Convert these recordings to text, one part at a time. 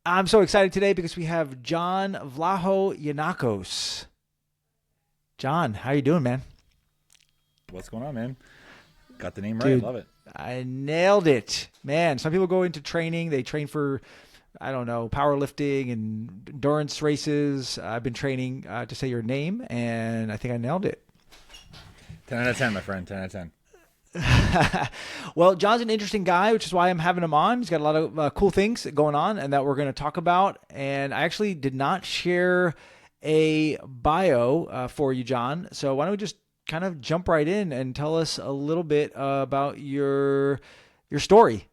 I'm so excited today because we have John Vlahogiannakos. John, how you doing, man? What's going on, man? Got the name right. Dude, Love it. I nailed it. Man, some people go into training, they train for, I don't know, powerlifting and endurance races. I've been training to say your name, and I think I nailed it. 10 out of 10, my friend. 10 out of 10. Well, John's an interesting guy, which is why I'm having him on. He's got a lot of cool things going on and that we're going to talk about. And I actually did not share a bio for you, John. So why don't we just kind of jump right in and tell us a little bit about your story?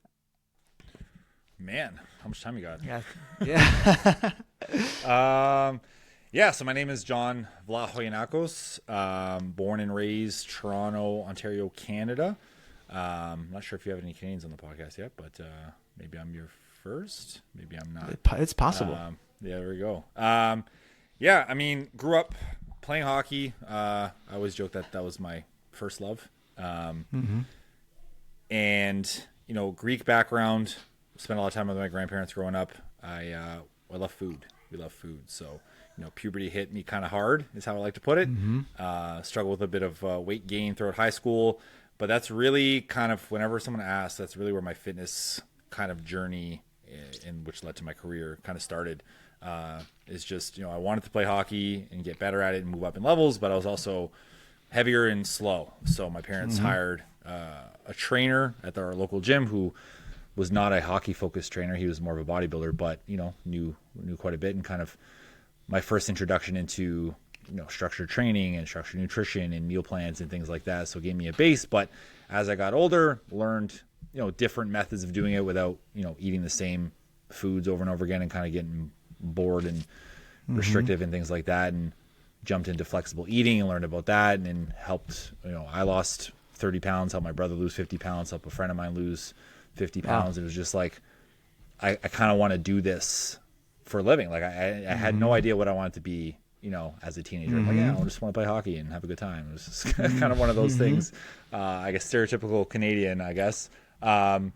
Man, how much time you got? Yeah, yeah. Yeah, so my name is John Vlahogiannakos. Born and raised Toronto, Ontario, Canada. Not sure if you have any Canadians on the podcast yet, but maybe I'm your first. Maybe I'm not. It's possible. Yeah, there we go. Yeah, I mean, grew up playing hockey. I always joke that that was my first love. And, Greek background. Spent a lot of time with my grandparents growing up. I love food. We love food. So, puberty hit me kind of hard is how I like to put it. Struggled with a bit of weight gain throughout high school. But that's really kind of, whenever someone asks, that's really where my fitness kind of journey, in which led to my career, kind of started. Is just, I wanted to play hockey and get better at it and move up in levels, but I was also heavier and slow. So my parents hired a trainer at our local gym who was not a hockey focused trainer. He was more of a bodybuilder, but, knew quite a bit, and kind of my first introduction into structured training and structured nutrition and meal plans and things like that. So it gave me a base. But as I got older, learned different methods of doing it without eating the same foods over and over again, and kind of getting bored and restrictive and things like that, and jumped into flexible eating and learned about that, and then helped. I lost 30 pounds, helped my brother lose 50 pounds, helped a friend of mine lose 50 pounds. Wow. It was just like I kind of want to do this for a living. Like I had no idea what I wanted to be, as a teenager. I'm like, yeah, I just want to play hockey and have a good time. It was just kind of one of those things, I guess stereotypical Canadian, I guess. And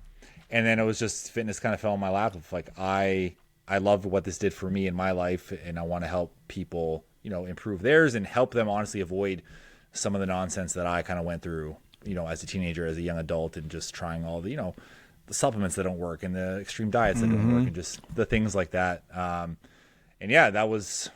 then it was just fitness kind of fell in my lap of like, I loved what this did for me in my life, and I want to help people, improve theirs and help them honestly avoid some of the nonsense that I kind of went through, as a teenager, as a young adult, and just trying all the, the supplements that don't work and the extreme diets that don't work, and just the things like that. And yeah, that was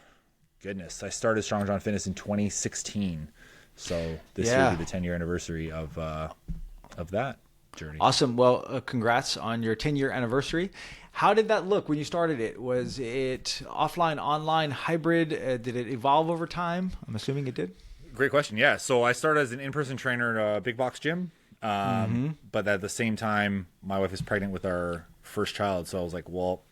goodness. I started Strong John Fitness in 2016. So this year will be the 10-year anniversary of that journey. Awesome. Well, congrats on your 10-year anniversary. How did that look when you started it? Was it offline, online, hybrid? Did it evolve over time? I'm assuming it did. Great question. Yeah. So I started as an in-person trainer at a big box gym. But at the same time, my wife is pregnant with our first child. So I was like, well,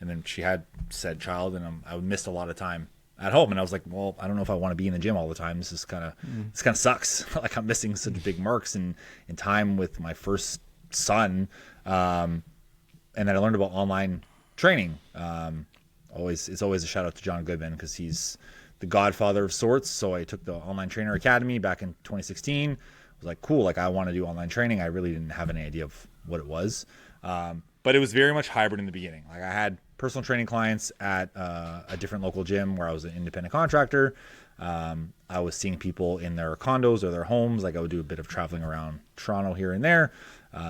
and then she had said child, and I missed a lot of time at home. And I was like, well, I don't know if I want to be in the gym all the time. This kind of sucks. Like I'm missing such big marks in time with my first son. And then I learned about online training. It's always a shout out to John Goodman, because he's the godfather of sorts. So I took the Online Trainer Academy back in 2016. I was like, cool, like I want to do online training. I really didn't have any idea of what it was. But it was very much hybrid in the beginning. Like I had personal training clients at a different local gym where I was an independent contractor. I was seeing people in their condos or their homes. Like I would do a bit of traveling around Toronto here and there,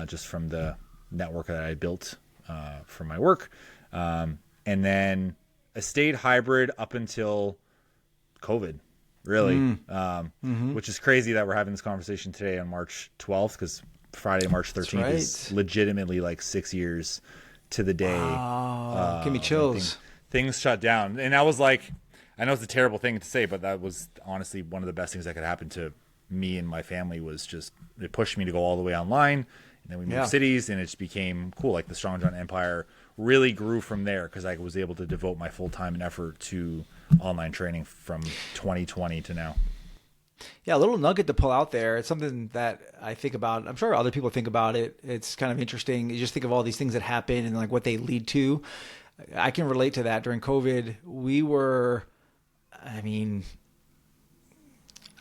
just from the network that I built for my work. And then I stayed hybrid up until COVID, really, which is crazy that we're having this conversation today on March 12th, because Friday, March 13th is legitimately like 6 years to the day. Wow. Give me chills. Things shut down. And I was like, I know it's a terrible thing to say, but that was honestly one of the best things that could happen to me and my family. Was just, it pushed me to go all the way online. And then we moved cities, and it just became cool. Like the Strong John empire really grew from there, because I was able to devote my full time and effort to online training from 2020 to now. Yeah, a little nugget to pull out there. It's something that I think about. I'm sure other people think about it. It's kind of interesting. You just think of all these things that happen and like what they lead to. I can relate to that. During COVID, we were, I mean,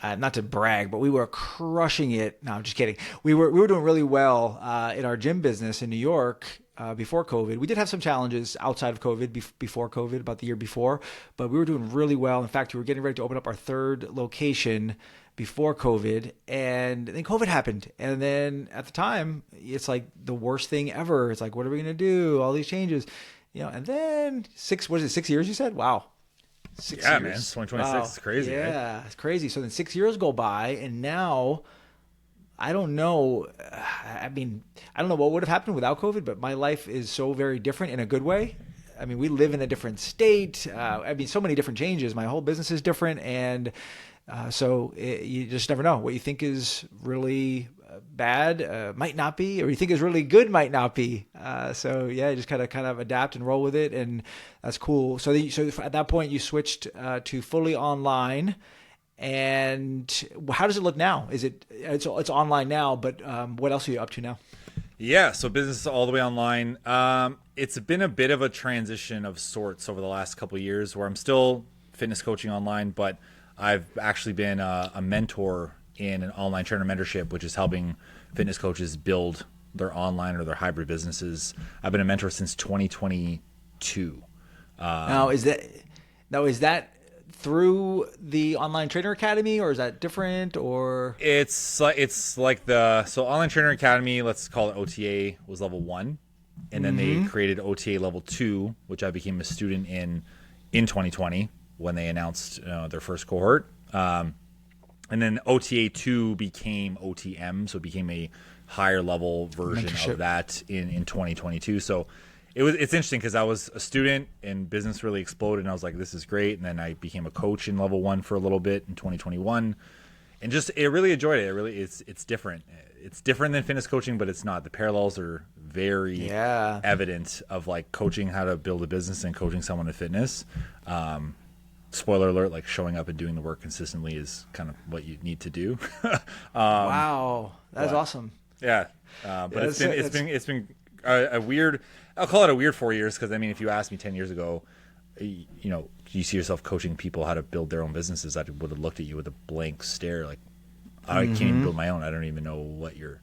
not to brag, but we were crushing it. No, I'm just kidding. We were doing really well in our gym business in New York, before COVID. We did have some challenges outside of COVID, before COVID, about the year before, but we were doing really well. In fact, we were getting ready to open up our third location before COVID, and then COVID happened. And then at the time, it's like the worst thing ever. It's like, what are we going to do? All these changes, and then 6 years you said? Wow. 6 years. Man, 2026 is crazy. Yeah, right? It's crazy. So then 6 years go by, and now I don't know. I don't know what would have happened without COVID, but my life is so very different in a good way. I mean, we live in a different state. So many different changes. My whole business is different, and you just never know. What you think is really bad might not be, or you think is really good might not be. You just kind of adapt and roll with it, and that's cool. So at that point, you switched to fully online. And how does it look now? It's online now, but what else are you up to now? Yeah, so business is all the way online. It's been a bit of a transition of sorts over the last couple of years, where I'm still fitness coaching online, but I've actually been a mentor in an online trainer mentorship, which is helping fitness coaches build their online or their hybrid businesses. I've been a mentor since 2022. Now is that through the Online Trainer Academy, or is that different? Or it's like Online Trainer Academy, let's call it OTA, was level 1, and then they created OTA level 2, which I became a student in 2020 when they announced their first cohort. And then OTA 2 became OTM, so it became a higher level version of that in 2022. So it's interesting because I was a student and business really exploded, and I was like, this is great. And then I became a coach in level 1 for a little bit in 2021, and it really enjoyed it. It's different. It's different than fitness coaching, but it's not. The parallels are very evident of like coaching how to build a business and coaching someone in fitness. Spoiler alert, like showing up and doing the work consistently is kind of what you need to do. Wow, that's awesome. Yeah. But it's been a weird, I'll call it a weird 4 years. Cause I mean, if you asked me 10 years ago, do you see yourself coaching people how to build their own businesses? I would have looked at you with a blank stare. Like, I can't even build my own. I don't even know what you're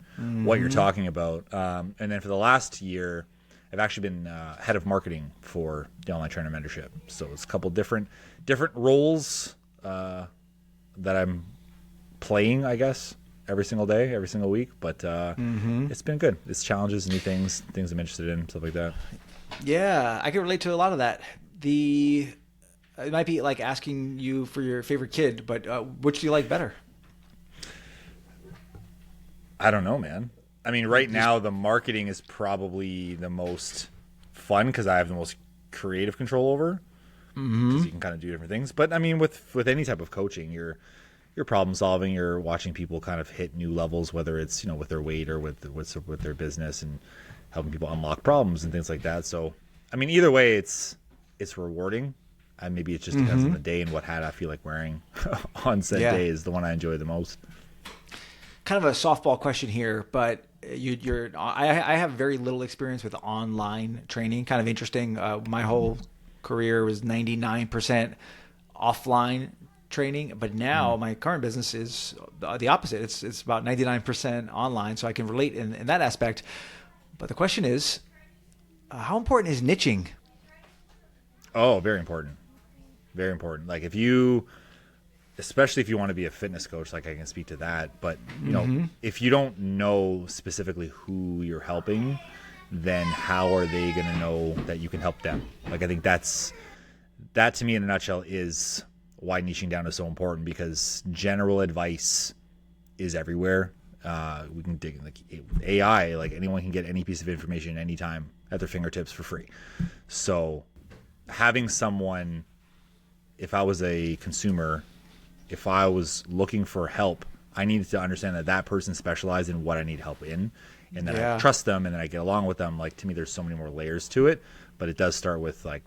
talking about. And then for the last year, I've actually been head of marketing for the Online Trainer Mentorship. So it's a couple different roles that I'm playing, I guess, every single day, every single week. But it's been good. It's challenges, new things I'm interested in, stuff like that. Yeah, I can relate to a lot of that. It might be like asking you for your favorite kid, but which do you like better? I don't know, man. I mean, right now the marketing is probably the most fun because I have the most creative control over. Because you can kind of do different things. But I mean, with any type of coaching, you're problem solving. You're watching people kind of hit new levels, whether it's with their weight or with their business, and helping people unlock problems and things like that. So, I mean, either way, it's rewarding. And maybe it just depends on the day and what hat I feel like wearing on said day is the one I enjoy the most. Kind of a softball question here, but I have very little experience with online training. Kind of interesting. My whole career was 99% offline training, but now my current business is the opposite. It's about 99% online, so I can relate in that aspect. But the question is, how important is niching? Oh, very important. Very important. Like especially if you want to be a fitness coach, like I can speak to that. But if you don't know specifically who you're helping, then how are they going to know that you can help them? Like, I think that to me in a nutshell is why niching down is so important, because general advice is everywhere. We can dig like AI, like anyone can get any piece of information anytime at their fingertips for free. So having someone, if I was a consumer, if I was looking for help, I needed to understand that person specialized in what I need help in, and then I trust them, and then I get along with them. Like, to me, there's so many more layers to it, but it does start with like,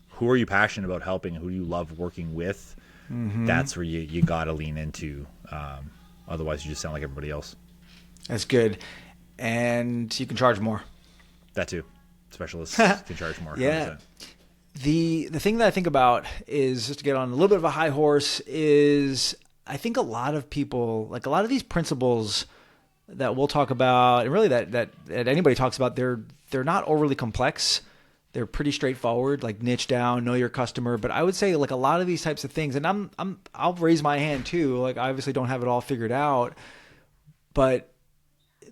who are you passionate about helping? Who do you love working with? That's where you got to lean into. Otherwise, you just sound like everybody else. That's good. And you can charge more. That too. Specialists can charge more. Yeah. 100%. The thing that I think about is, just to get on a little bit of a high horse, is I think a lot of people, like a lot of these principles that we'll talk about, and really that anybody talks about, they're they're not overly complex. They're pretty straightforward, like niche down, know your customer. But I would say like a lot of these types of things, and I'll raise my hand too. Like I obviously don't have it all figured out, but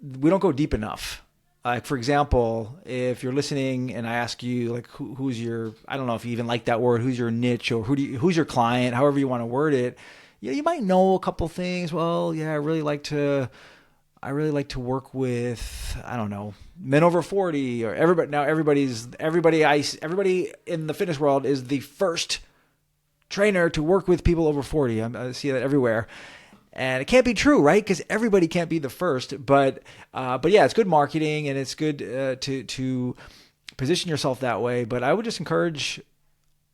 we don't go deep enough. Like for example, if you're listening and I ask you like who's your, I don't know if you even like that word, who's your niche or who's your client, however you want to word it. Yeah, you might know a couple things. Well, yeah, I really like to work with, I don't know, men over 40 or everybody. Now everybody in the fitness world is the first trainer to work with people over 40. I see that everywhere. And it can't be true, right? Because everybody can't be the first. But yeah, it's good marketing and it's good to position yourself that way. But I would just encourage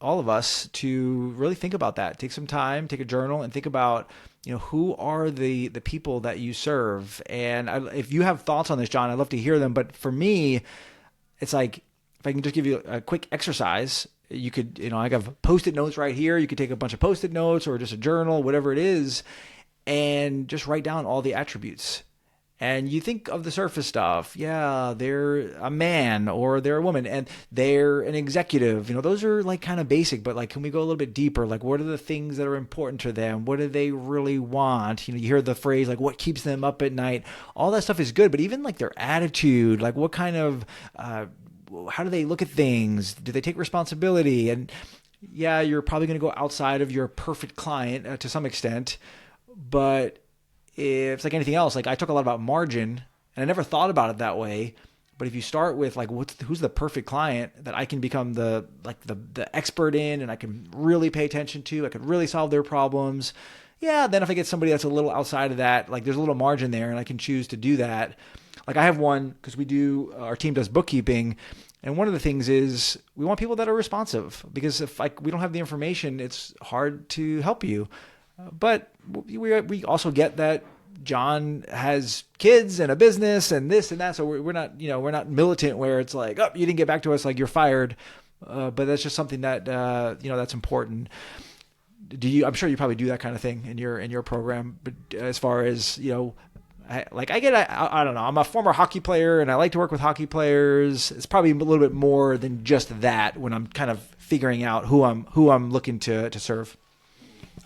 all of us to really think about that. Take some time, take a journal, and think about, who are the people that you serve. And if you have thoughts on this, John, I'd love to hear them. But for me, it's like, if I can just give you a quick exercise, you could, I have Post-it notes right here. You could take a bunch of Post-it notes or just a journal, whatever it is, and just write down all the attributes. And you think of the surface stuff. Yeah, they're a man or they're a woman and they're an executive. Those are like kind of basic, but like, can we go a little bit deeper? Like, what are the things that are important to them? What do they really want? You hear the phrase, like, what keeps them up at night? All that stuff is good, but even like their attitude, like what kind of, how do they look at things? Do they take responsibility? And yeah, you're probably going to go outside of your perfect client to some extent, but it's like anything else. Like I talk a lot about margin and I never thought about it that way. But if you start with like, who's the perfect client that I can become the expert in and I can really pay attention to, I could really solve their problems. Yeah. Then if I get somebody that's a little outside of that, like there's a little margin there and I can choose to do that. Like I have one, because our team does bookkeeping. And one of the things is we want people that are responsive, because if we don't have the information, it's hard to help you. But we also get that John has kids and a business and this and that. So we're not militant where it's like, oh, you didn't get back to us, like you're fired. But that's just something that, that's important. I'm sure you probably do that kind of thing in your program. But as far as, I don't know, I'm a former hockey player and I like to work with hockey players. It's probably a little bit more than just that when I'm kind of figuring out who I'm looking to serve.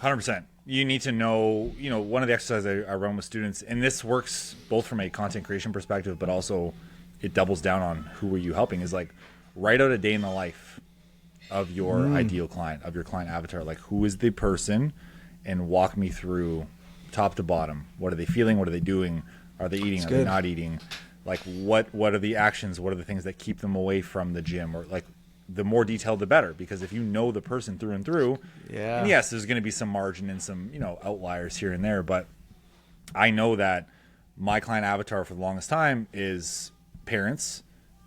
100%. You need to know, one of the exercises I run with students, and this works both from a content creation perspective, but also it doubles down on who are you helping, is like write out a day in the life of your ideal client, of your client avatar. Like, who is the person, and walk me through top to bottom. What are they feeling? What are they doing? Are they eating? Are they not eating? Like, what are the actions? What are the things that keep them away from the gym? Or like, the more detailed, the better, because if you know the person through and through, and yes, there's going to be some margin and some, outliers here and there, but I know that my client avatar for the longest time is parents.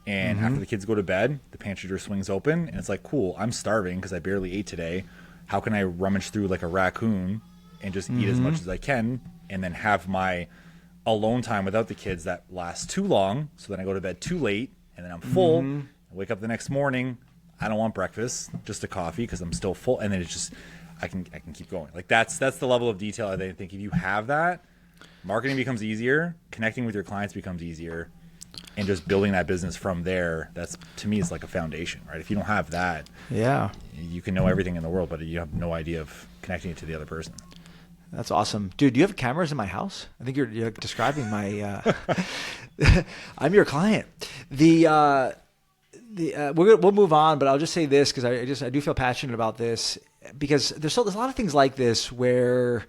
And after the kids go to bed, the pantry door swings open and it's like, cool, I'm starving because I barely ate today. How can I rummage through like a raccoon and just eat as much as I can, and then have my alone time without the kids that lasts too long, so then I go to bed too late and then I'm full. I wake up the next morning, I don't want breakfast, just a coffee because I'm still full, and then it's just I can keep going. Like that's the level of detail I think if you have that, marketing becomes easier, connecting with your clients becomes easier, and just building that business from there. That's, to me, is like a foundation, right? If you don't have that, you can know everything in the world, but you have no idea of connecting it to the other person. That's awesome. Dude, do you have cameras in my house? I think you're describing my I'm your client. We'll move on, but I'll just say this because I do feel passionate about this, because there's a lot of things like this where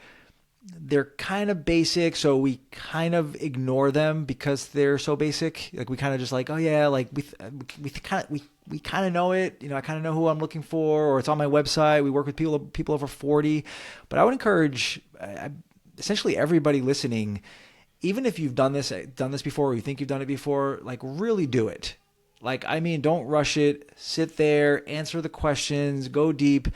they're kind of basic, so we kind of ignore them because they're so basic. Like we kind of just like, oh yeah, like we kind of know it. I kind of know who I'm looking for, or it's on my website. We work with people over 40, but I would encourage essentially everybody listening, even if you've done this before, or you think you've done it before, like really do it. Like, I mean, don't rush it. Sit there, answer the questions, go deep,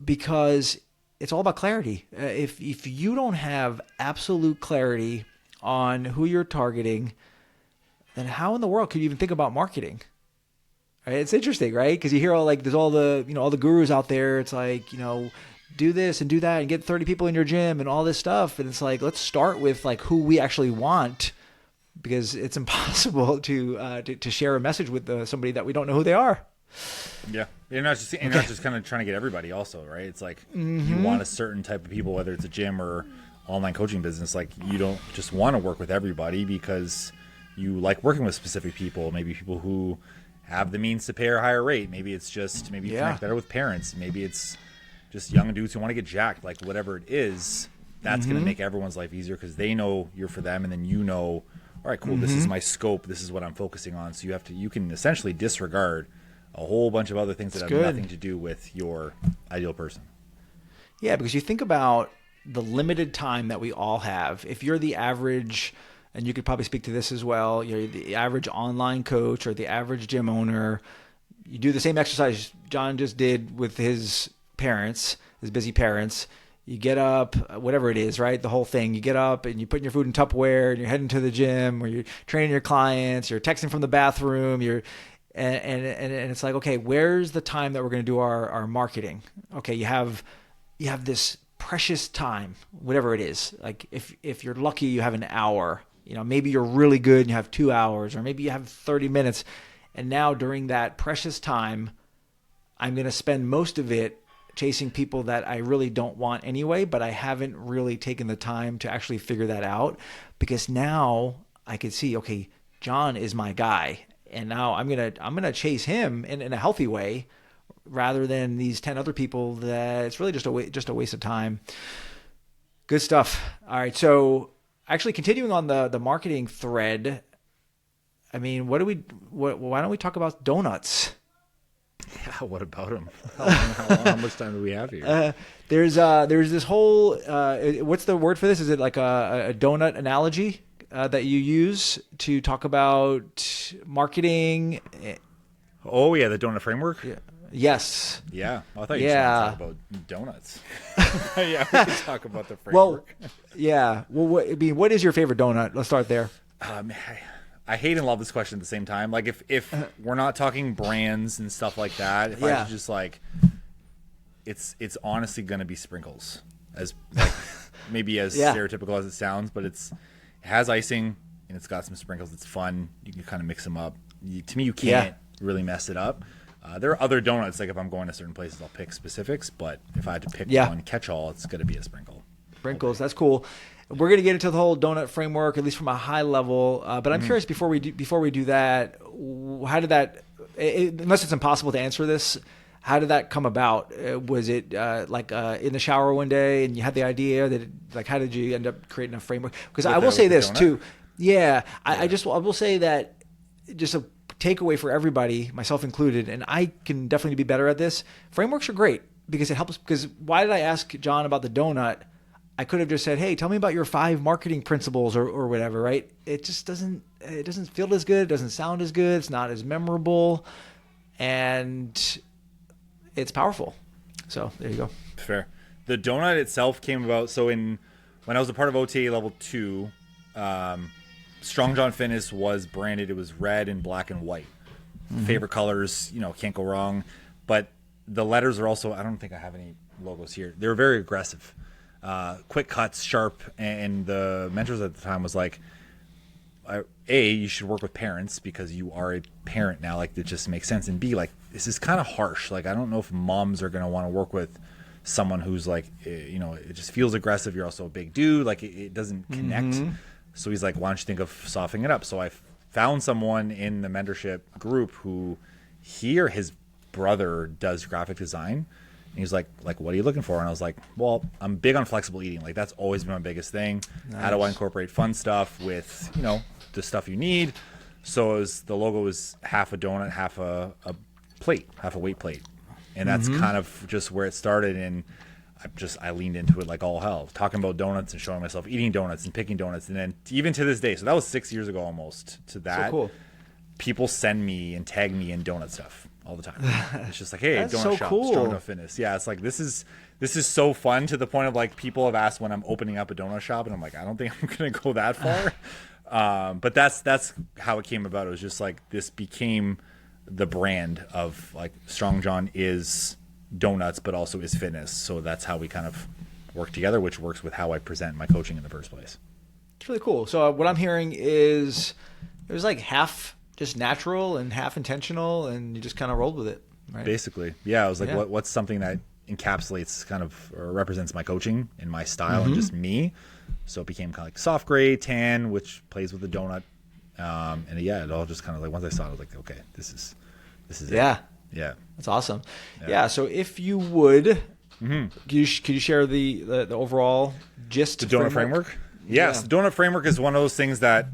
because it's all about clarity. If you don't have absolute clarity on who you're targeting, then how in the world could you even think about marketing? Right? It's interesting, right? Because you hear there's all the gurus out there. It's like, do this and do that and get 30 people in your gym and all this stuff. And it's like, let's start with like who we actually want because it's impossible to share a message with somebody that we don't know who they are. Yeah, you're not just kind of trying to get everybody also, right? It's like you want a certain type of people, whether it's a gym or online coaching business. Like you don't just want to work with everybody because you like working with specific people, maybe people who have the means to pay a higher rate. Maybe it's just you connect better with parents. Maybe it's just young dudes who want to get jacked. Like whatever it is, that's going to make everyone's life easier because they know you're for them, and then all right, cool. This is my scope. This is what I'm focusing on. So you can essentially disregard a whole bunch of other things that have nothing to do with your ideal person. Yeah, because you think about the limited time that we all have. If you're the average, and you could probably speak to this as well, you're the average online coach or the average gym owner, you do the same exercise John just did with his parents, his busy parents. You get up, whatever it is, right? The whole thing. You get up and you put your food in Tupperware and you're heading to the gym, or you're training your clients, you're texting from the bathroom, and it's like, okay, where's the time that we're going to do our marketing? Okay, you have this precious time, whatever it is. Like if you're lucky, you have an hour. Maybe you're really good and you have 2 hours, or maybe you have 30 minutes. And now during that precious time, I'm going to spend most of it chasing people that I really don't want anyway, but I haven't really taken the time to actually figure that out, because now I could see, okay, John is my guy. And now I'm gonna chase him in a healthy way, rather than these 10 other people that it's really just a waste of time. Good stuff. All right, so actually continuing on the marketing thread, I mean, why don't we talk about donuts? Yeah, what about them? How much time do we have here? There's this whole what's the word for this? Is it like a donut analogy that you use to talk about marketing? Oh yeah, the donut framework. Yeah. Yes. Yeah, I thought you were going to talk about donuts. Yeah, we can talk about the framework. Well, yeah. Well, what is your favorite donut? Let's start there. I hate and love this question at the same time. Like if we're not talking brands and stuff like that, if I could just like, it's honestly going to be sprinkles, as like maybe as stereotypical as it sounds, but it has icing and it's got some sprinkles. It's fun. You can kind of mix them up. To me, you can't really mess it up. There are other donuts, like if I'm going to certain places, I'll pick specifics, but if I had to pick one catch-all, it's going to be a sprinkle. Sprinkles, that's cool. We're going to get into the whole donut framework, at least from a high level. But I'm curious, before we do that, how did that? Unless it's impossible to answer this, how did that come about? Was it in the shower one day and you had the idea that? How did you end up creating a framework? Because I will say this too. Yeah, I will say that just a takeaway for everybody, myself included, and I can definitely be better at this. Frameworks are great because it helps. Because why did I ask John about the donut? I could have just said, "Hey, tell me about your 5 marketing principles," or whatever, right? It just doesn't feel as good. It doesn't sound as good. It's not as memorable, and it's powerful. So there you go. Fair. The donut itself came about. So when I was a part of OTA Level 2, Strong John Fitness was branded. It was red and black and white. Favorite colors, can't go wrong. But the letters are also, I don't think I have any logos here. They were very aggressive. Quick cuts, sharp, and the mentors at the time was like, A, you should work with parents because you are a parent now. Like, it just makes sense. And B, like, this is kind of harsh. Like, I don't know if moms are going to want to work with someone who's like, it just feels aggressive. You're also a big dude. Like, it doesn't connect. So he's like, why don't you think of softening it up? So I found someone in the mentorship group who he or his brother does graphic design. And he was like, what are you looking for? And I was like, well, I'm big on flexible eating. Like, that's always been my biggest thing. Nice. How do I incorporate fun stuff with, the stuff you need? So the logo was half a donut, half a plate, half a weight plate. And that's kind of just where it started. And I leaned into it like all hell, talking about donuts and showing myself eating donuts and picking donuts. And then even to this day, so that was 6 years ago almost to that. So cool. People send me and tag me in donut stuff all the time. It's just like, hey, donut so shop, cool. Strong Enough Fitness. Yeah, it's like this is so fun to the point of like people have asked when I'm opening up a donut shop, and I'm like, I don't think I'm gonna go that far. But that's how it came about. It was just like this became the brand of like Strong John is donuts, but also is fitness. So that's how we kind of work together, which works with how I present my coaching in the first place. It's really cool. So what I'm hearing is it was like half just natural and half intentional, and you just kind of rolled with it, right? Basically, yeah. I was like, Yeah. what's something that encapsulates kind of or represents my coaching and my style and just me. So it became kind of like soft gray tan, which plays with the donut. And yeah, it all just kind of like, once I saw it, I was like, okay, this is Yeah. it. Yeah. That's awesome. Yeah. So if you would, could you share the overall gist? The donut framework? Yes. Yeah. The donut framework is one of those things that,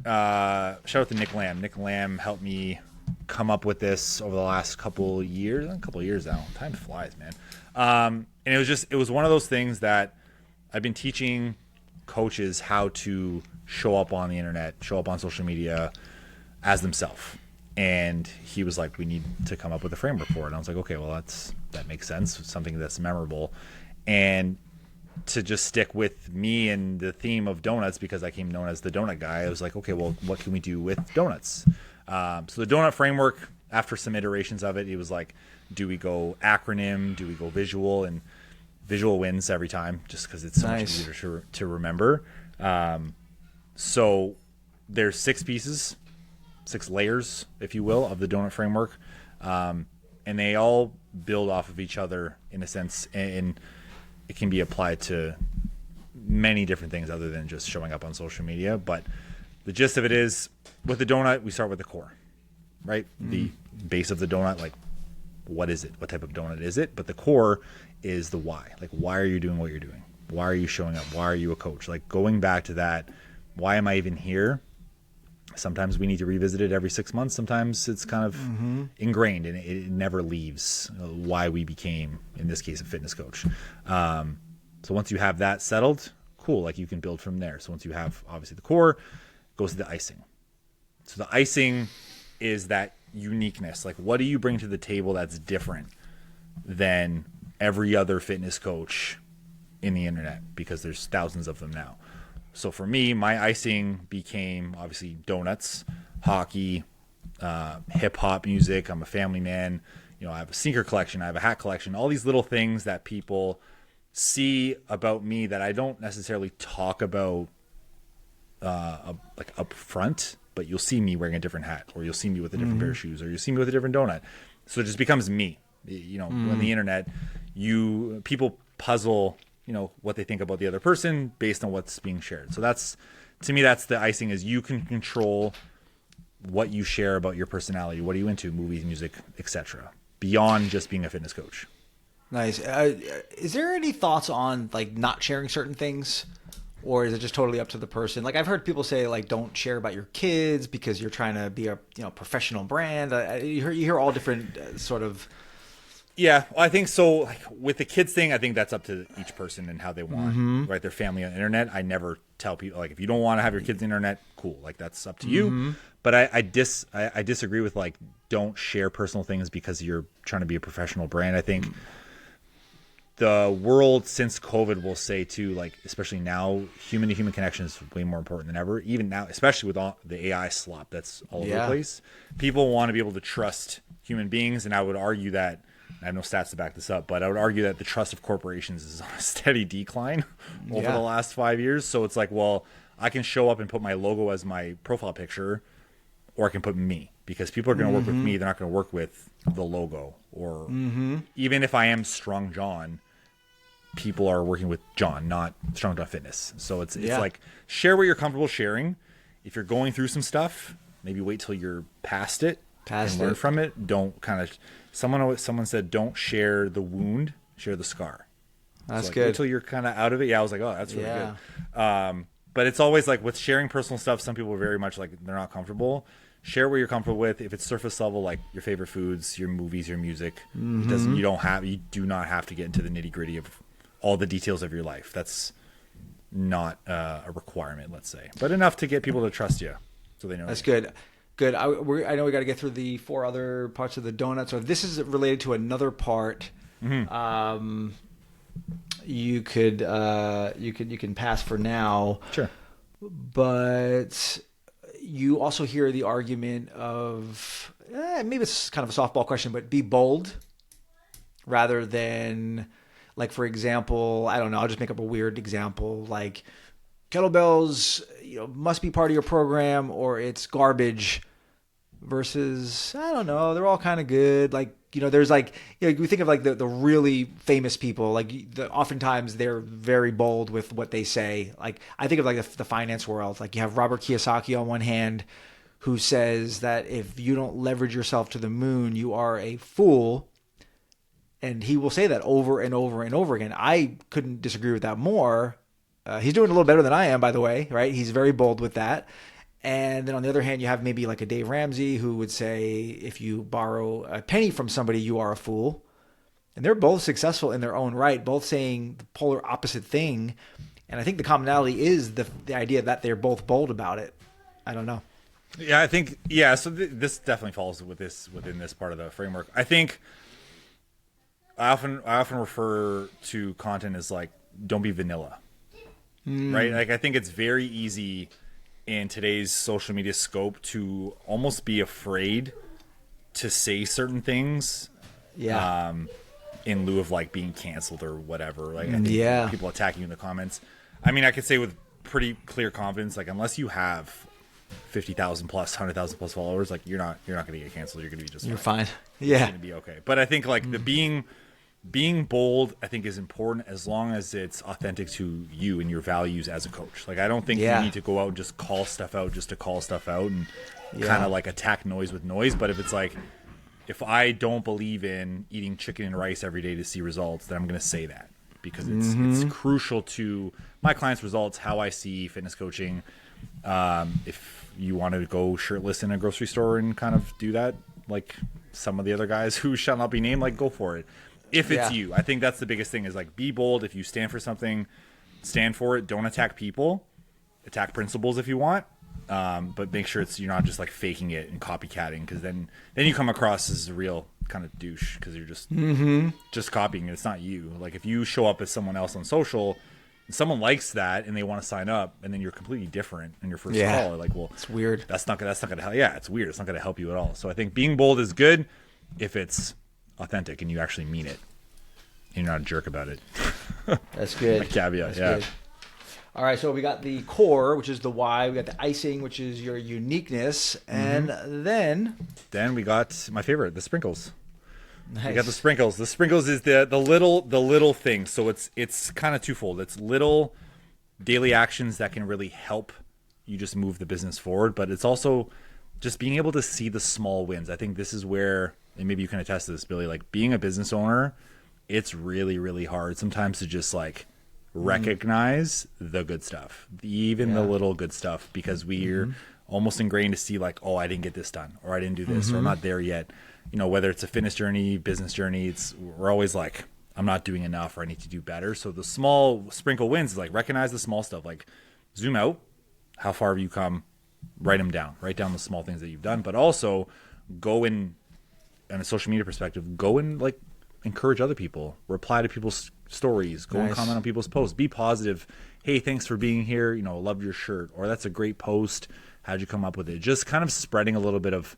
shout out to Nick Lamb. Nick Lamb helped me come up with this over the last couple years now. Time flies, man. And it was one of those things that I've been teaching coaches how to show up on the internet, show up on social media as themselves. And he was like, we need to come up with a framework for it. And I was like, okay, well, that makes sense. It's something that's memorable. And to just stick with me and the theme of donuts, because I came known as the donut guy, I was like, okay, well, what can we do with donuts? So the donut framework, after some iterations of it, was like, do we go acronym? Do we go visual? And visual wins every time, just because it's so much easier to remember. So there's 6 pieces, 6 layers, if you will, of the donut framework. And they all build off of each other in a sense, and it can be applied to many different things other than just showing up on social media. But the gist of it is, with the donut, we start with the core, right? The base of the donut, like, what is it? What type of donut is it? But the core is the why. Like, why are you doing what you're doing? Why are you showing up? Why are you a coach? Like, going back to that, why am I even here? Sometimes we need to revisit it every 6 months. Sometimes it's kind of ingrained, and it never leaves why we became, in this case, a fitness coach. So once you have that settled, cool, like you can build from there. So once you have, obviously, the core, goes to the icing. So the icing is that uniqueness. Like, what do you bring to the table that's different than every other fitness coach in the internet? Because there's thousands of them now. So for me, my icing became obviously donuts, hockey, hip hop music. I'm a family man. I have a sneaker collection. I have a hat collection. All these little things that people see about me that I don't necessarily talk about like up front, but you'll see me wearing a different hat, or you'll see me with a different pair of shoes, or you'll see me with a different donut. So it just becomes me. On the internet, people puzzle, what they think about the other person based on what's being shared. So to me, that's the icing, is you can control what you share about your personality. What are you into? Movies, music, etc. Beyond just being a fitness coach. Nice. Is there any thoughts on like not sharing certain things? Or is it just totally up to the person? Like, I've heard people say, like, don't share about your kids because you're trying to be a professional brand. You hear all different sort of. Yeah, well, I think so. Like, with the kids thing, I think that's up to each person and how they want, right? Their family on the internet. I never tell people, like, if you don't want to have your kids on the internet, cool. Like, that's up to you. But I disagree with, like, don't share personal things because you're trying to be a professional brand. I think the world since COVID will say too, like, especially now, human to human connection is way more important than ever. Even now, especially with all the AI slop that's all over the place, people want to be able to trust human beings. And I would argue that, I have no stats to back this up, but I would argue that the trust of corporations is on a steady decline over the last 5 years. So it's like, well, I can show up and put my logo as my profile picture, or I can put me, because people are going to work with me. They're not going to work with the logo. Or even if I am Strong John, people are working with John, not Strong John Fitness. So it's like, share what you're comfortable sharing. If you're going through some stuff, maybe wait till you're past it and learn from it. Don't kind of, someone said, don't share the wound, share the scar. That's so, like, good. Wait till you're kind of out of it. Yeah, I was like, oh, that's really good. But it's always like with sharing personal stuff, some people are very much like, they're not comfortable. Share what you're comfortable with. If it's surface level, like your favorite foods, your movies, your music, you do not have to get into the nitty gritty of all the details of your life. That's not a requirement, let's say, but enough to get people to trust you, so they know. That's good. Good. I know we got to get through the 4 other parts of the donut. So this is related to another part. You can pass for now. Sure. But you also hear the argument of maybe it's kind of a softball question, but be bold rather than, like, for example, I don't know, I'll just make up a weird example. Like, kettlebells, must be part of your program or it's garbage versus, I don't know, they're all kind of good. Like, there's like, we think of like the really famous people, like oftentimes they're very bold with what they say. Like I think of like the finance world, like you have Robert Kiyosaki on one hand, who says that if you don't leverage yourself to the moon, you are a fool. And he will say that over and over and over again. I couldn't disagree with that more. He's doing a little better than I am, by the way, right? He's very bold with that. And then on the other hand, you have maybe like a Dave Ramsey who would say, if you borrow a penny from somebody, you are a fool. And they're both successful in their own right, both saying the polar opposite thing. And I think the commonality is the idea that they're both bold about it. I don't know. Yeah, I think, yeah, so this definitely falls within this part of the framework. I think I often refer to content as like, don't be vanilla, right? Like I think it's very easy in today's social media scope to almost be afraid to say certain things, in lieu of like being canceled or whatever. Like I think people attacking you in the comments. I mean, I could say with pretty clear confidence, like unless you have 50,000 plus, 100,000 plus followers, like you're not going to get canceled. You're going to be just you're fine. Yeah, it's going to be okay. But I think like the being bold, I think is important as long as it's authentic to you and your values as a coach. Like I don't think you need to go out and just call stuff out just to call stuff out and kind of like attack noise with noise. But if it's like, if I don't believe in eating chicken and rice every day to see results, then I'm going to say that because it's crucial to my clients' results, how I see fitness coaching. If you want to go shirtless in a grocery store and kind of do that, like some of the other guys who shall not be named, like go for it. If it's you, I think that's the biggest thing is like be bold. If you stand for something, stand for it. Don't attack people, attack principles if you want. But make sure you're not just like faking it and copycatting, because then you come across as a real kind of douche because you're just copying it. It's not you. Like if you show up as someone else on social, someone likes that and they want to sign up, and then you're completely different in your first call. Like, well, it's weird. That's not gonna help. Yeah, it's weird. It's not gonna help you at all. So I think being bold is good if it's authentic and you actually mean it. And you're not a jerk about it. That's good. A caveat. That's good. All right, so we got the core, which is the why. We got the icing, which is your uniqueness, and then we got my favorite, the sprinkles. Nice. We got the sprinkles. The sprinkles is the little things. So it's kind of twofold. It's little daily actions that can really help you just move the business forward, but it's also just being able to see the small wins. I think this is where, and maybe you can attest to this, Billy, like being a business owner, it's really, really hard sometimes to just like recognize the good stuff, even the little good stuff, because we're almost ingrained to see like, oh, I didn't get this done, or I didn't do this, or I'm not there yet. You know, whether it's a fitness journey, business journey, we're always like, I'm not doing enough, or I need to do better. So the small sprinkle wins is like recognize the small stuff, like zoom out, how far have you come, write them down, write down the small things that you've done, but also go in a social media perspective, go and like encourage other people, reply to people's stories, go and comment on people's posts, be positive. Hey, thanks for being here. You know, loved your shirt, or that's a great post. How'd you come up with it? Just kind of spreading a little bit of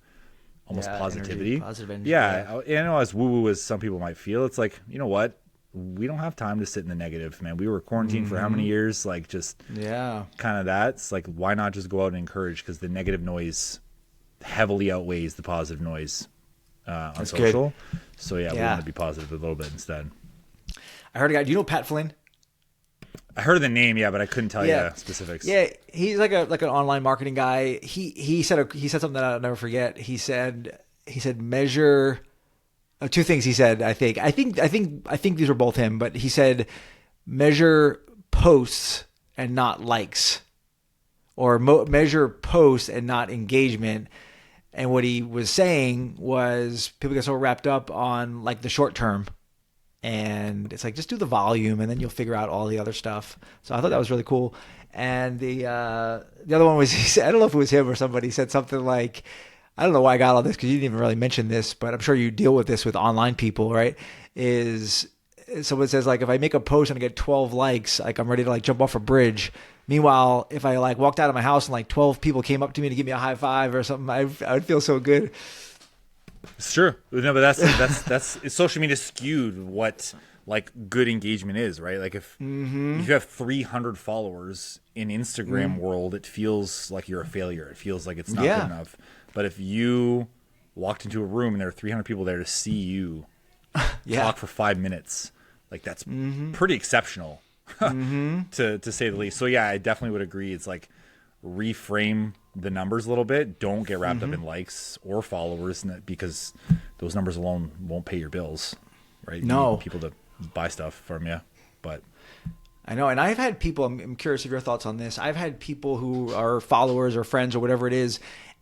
almost positivity. Positive energy. Yeah. I know as woo-woo as some people might feel, it's like, you know what? We don't have time to sit in the negative, man. We were quarantined for how many years? Like just kind of that. It's like, why not just go out and encourage? Because the negative noise heavily outweighs the positive noise on That's social. Good. So we want to be positive a little bit instead. I heard a guy. Do you know Pat Flynn? I heard the name, but I couldn't tell you specifics. Yeah, he's like an online marketing guy. He said something that I'll never forget. He said measure two things. He said I think these were both him, but he said measure posts and not likes, or measure posts and not engagement. And what he was saying was people get so wrapped up on like the short term. And it's like, just do the volume and then you'll figure out all the other stuff. So I thought that was really cool. And the other one was, he said, I don't know if it was him or somebody, said something like, I don't know why I got all this because you didn't even really mention this, but I'm sure you deal with this with online people, right? Is someone says like, if I make a post and I get 12 likes, like I'm ready to like jump off a bridge. Meanwhile, if I like walked out of my house and like 12 people came up to me to give me a high five or something, I would feel so good. It's true. No, but that's social media skewed what like good engagement is, right? Like if you have 300 followers in Instagram world, it feels like you're a failure. It feels like it's not good enough. But if you walked into a room and there are 300 people there to see you talk for 5 minutes, like that's pretty exceptional to say the least. So yeah, I definitely would agree. It's like reframe the numbers a little bit. Don't get wrapped up in likes or followers, because those numbers alone won't pay your bills, right? No. You need people to buy stuff from you. But I know. And I've had people, I'm curious of your thoughts on this. I've had people who are followers or friends or whatever it is,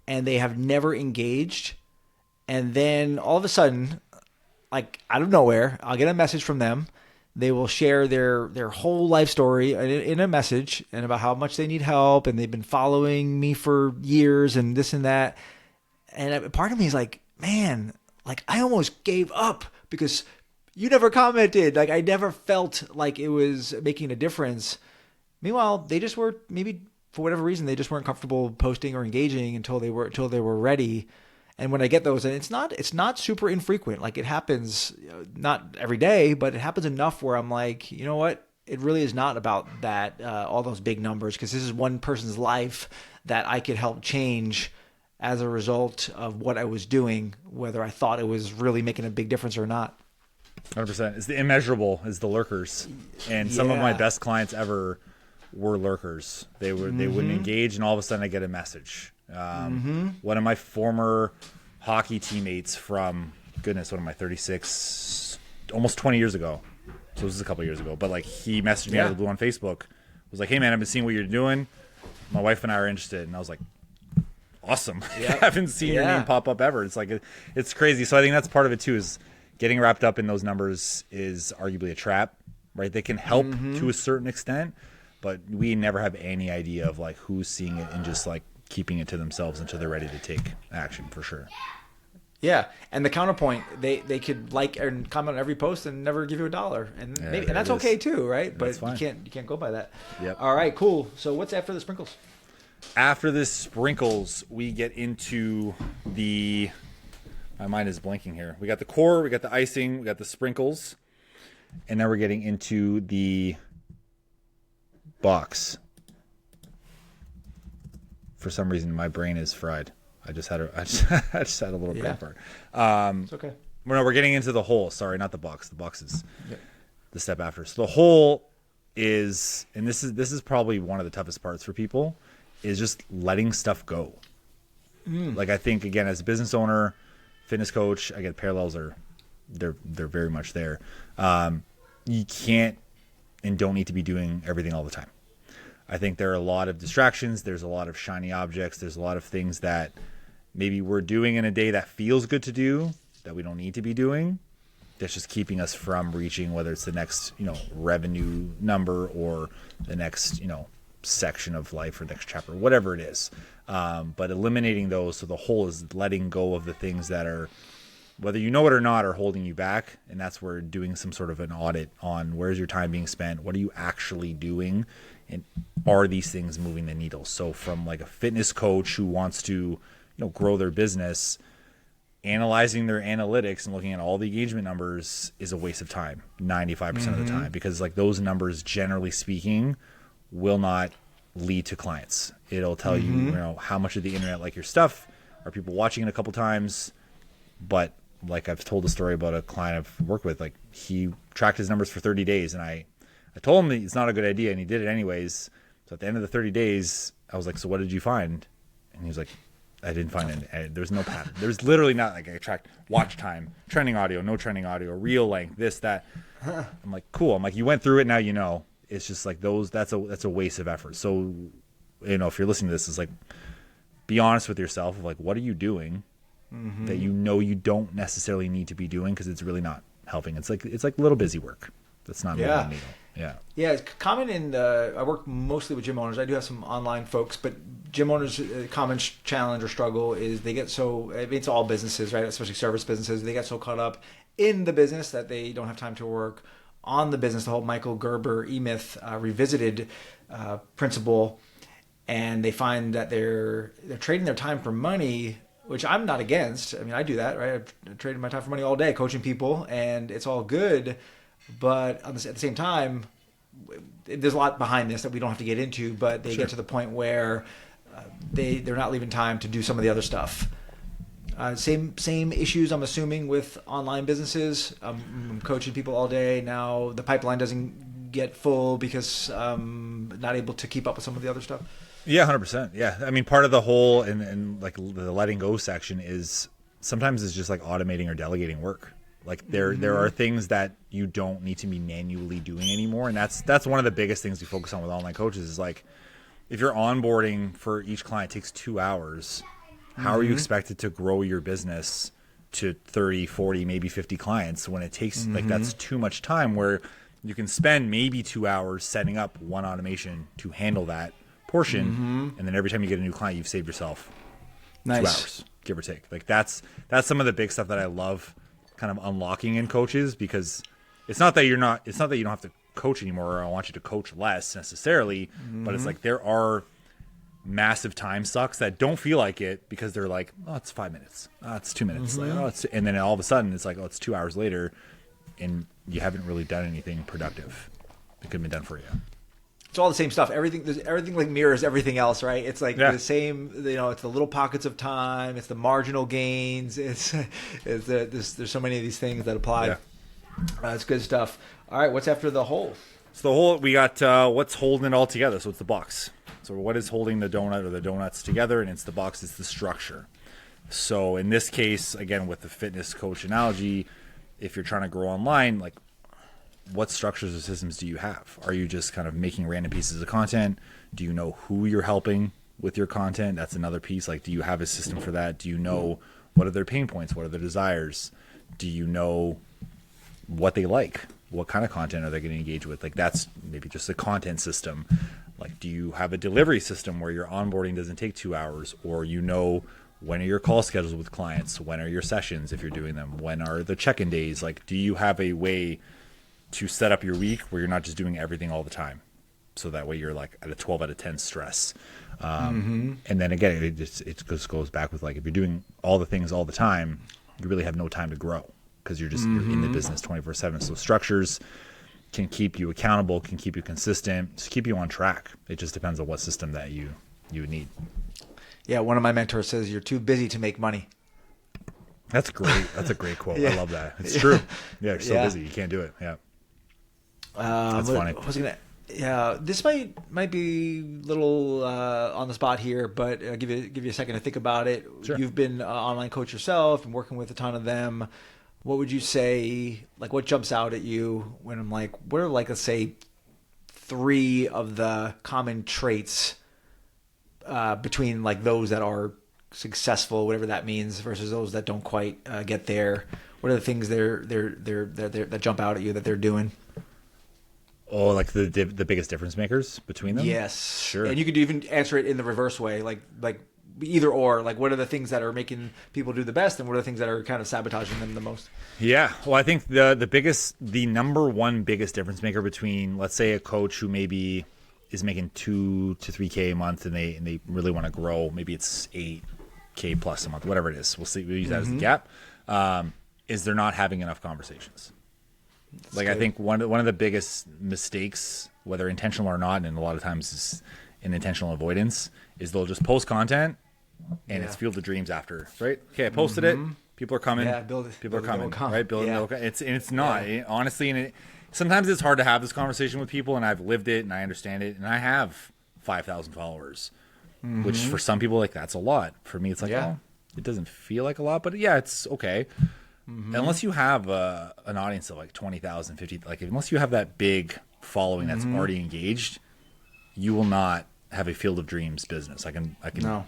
and they have never engaged. And then all of a sudden, like out of nowhere, I'll get a message from them. They will share their whole life story in a message and about how much they need help, and they've been following me for years and this and that. And part of me is like, man, like I almost gave up because you never commented. Like I never felt like it was making a difference. Meanwhile, they just were, maybe for whatever reason, they just weren't comfortable posting or engaging until they were ready. And when I get those, and it's not super infrequent. Like it happens, not every day, but it happens enough where I'm like, you know what? It really is not about that, all those big numbers, because this is one person's life that I could help change as a result of what I was doing, whether I thought it was really making a big difference or not. 100%. It's the immeasurable, is the lurkers. And some of my best clients ever were lurkers. They wouldn't engage, and all of a sudden I get a message. One of my former hockey teammates from, goodness, what am I, 36, almost 20 years ago. So this is a couple years ago. But like he messaged me out of the blue on Facebook. Was like, hey man, I've been seeing what you're doing. My wife and I are interested. And I was like, awesome. I haven't seen your name pop up ever. It's like, it's crazy. So I think that's part of it too, is getting wrapped up in those numbers is arguably a trap, right? They can help to a certain extent, but we never have any idea of like who's seeing it and just like keeping it to themselves until they're ready to take action, for sure. Yeah, and the counterpoint, they could like and comment on every post and never give you $1, and maybe, and that's okay too, right? But you can't go by that. Yep. All right, cool. So what's after the sprinkles? After the sprinkles, we get into the. My mind is blanking here. We got the core, we got the icing, we got the sprinkles, and now we're getting into the box. For some reason, my brain is fried. I just had a little brain fart. It's okay. No, we're getting into the whole. Sorry, not the box. The box is the step after. So the whole is, and this is probably one of the toughest parts for people, is just letting stuff go. Like I think, again, as a business owner, fitness coach, I get parallels they're very much there. You can't and don't need to be doing everything all the time. I think there are a lot of distractions. There's a lot of shiny objects. There's a lot of things that maybe we're doing in a day that feels good to do that we don't need to be doing. That's just keeping us from reaching, whether it's the next, revenue number or the next, section of life or next chapter, whatever it is. But eliminating those. So the whole is letting go of the things that are, whether you know it or not, are holding you back. And that's where doing some sort of an audit on where's your time being spent? What are you actually doing? And are these things moving the needle? So from like a fitness coach who wants to, grow their business, analyzing their analytics and looking at all the engagement numbers is a waste of time 95% of the time, because like those numbers, generally speaking, will not lead to clients. It'll tell you, how much of the internet like your stuff, are people watching it a couple times. But like I've told a story about a client I've worked with, like he tracked his numbers for 30 days and I told him that it's not a good idea, and he did it anyways. So at the end of the 30 days, I was like, so what did you find? And he was like, I didn't find any. There's no pattern. There's literally not, like I tracked watch time, trending audio, no trending audio, reel length, this, that. I'm like, cool. I'm like, you went through it, now you know. It's just like that's a waste of effort. So, if you're listening to this, it's like, be honest with yourself of like, what are you doing that you don't necessarily need to be doing, because it's really not helping. It's like little busy work. That's not moving the needle. Yeah, it's common in I work mostly with gym owners. I do have some online folks, but gym owners' common challenge or struggle is they get so, it's all businesses, right? Especially service businesses. They get so caught up in the business that they don't have time to work on the business. The whole Michael Gerber E-Myth revisited principle, and they find that they're trading their time for money, which I'm not against. I mean, I do that, right? I've traded my time for money all day coaching people, and it's all good. But at the same time, there's a lot behind this that we don't have to get into, but they Sure. get to the point where they're not leaving time to do some of the other stuff. Same issues, I'm assuming, with online businesses. I'm coaching people all day. Now the pipeline doesn't get full because I'm not able to keep up with some of the other stuff. Yeah, 100%. Yeah. I mean, part of the whole and like the letting go section is sometimes it's just like automating or delegating work. Like there are things that you don't need to be manually doing anymore. And that's one of the biggest things we focus on with online coaches is like, if your onboarding for each client takes 2 hours, how are you expected to grow your business to 30, 40, maybe 50 clients when it takes like that's too much time where you can spend maybe 2 hours setting up one automation to handle that portion. And then every time you get a new client, you've saved yourself 2 hours, give or take. Like that's some of the big stuff that I love kind of unlocking in coaches, because it's not that you don't have to coach anymore, or I want you to coach less necessarily, but it's like there are massive time sucks that don't feel like it because they're like, oh, it's 5 minutes, oh, it's 2 minutes, like, oh, it's, and then all of a sudden it's like, oh, it's 2 hours later and you haven't really done anything productive that could have been done for you. It's all the same stuff. Everything like mirrors everything else, right? It's like the same. It's the little pockets of time. It's the marginal gains. There's so many of these things that apply. Yeah. It's good stuff. All right, what's after the whole? So the whole, we got what's holding it all together. So it's the box. So what is holding the donut or the donuts together? And it's the box. It's the structure. So in this case, again, with the fitness coach analogy, if you're trying to grow online, like, what structures or systems do you have? Are you just kind of making random pieces of content? Do you know who you're helping with your content? That's another piece. Like, do you have a system for that? Do you know what are their pain points? What are their desires? Do you know what they like? What kind of content are they going to engage with? Like, that's maybe just a content system. Like, do you have a delivery system where your onboarding doesn't take 2 hours, or when are your call schedules with clients? When are your sessions if you're doing them? When are the check-in days? Like, do you have a way to set up your week where you're not just doing everything all the time? So that way you're like at a 12 out of 10 stress. And then again, it just goes back with like, if you're doing all the things all the time, you really have no time to grow because you're you're in the business 24/7. So structures can keep you accountable, can keep you consistent, just keep you on track. It just depends on what system that you need. Yeah, one of my mentors says you're too busy to make money. That's great. That's a great quote. Yeah. I love that. It's true. Yeah, you're so busy, you can't do it. Yeah. That's funny. This might be a little on the spot here, but give you a second to think about it. Sure. You've been an online coach yourself and working with a ton of them. What would you say, like, what jumps out at you when I'm like, what are, like, let's say 3 of the common traits between like those that are successful, whatever that means, versus those that don't quite get there? What are the things that jump out at you that they're doing? Oh, like the biggest difference makers between them? Yes. Sure. And you could even answer it in the reverse way, like either or. Like, what are the things that are making people do the best, and what are the things that are kind of sabotaging them the most? Yeah. Well, I think the number one biggest difference maker between, let's say, a coach who maybe is making $2,000 to $3,000 a month and they really want to grow, maybe it's $8,000 plus a month, whatever it is. We'll use that as the gap. Is they're not having enough conversations. That's like good. I think one of the biggest mistakes, whether intentional or not, and a lot of times is an intentional avoidance, is they'll just post content and it's Field of Dreams after, right? Okay, I posted it. People are coming. Yeah, people are coming, right? It's not honestly, and sometimes it's hard to have this conversation with people, and I've lived it and I understand it, and I have 5,000 followers, which for some people, like, that's a lot. For me, it's like, oh, it doesn't feel like a lot, but yeah, it's okay. Unless you have an audience of like 20,000, 50, like unless you have that big following that's already engaged, you will not have a Field of Dreams business. I can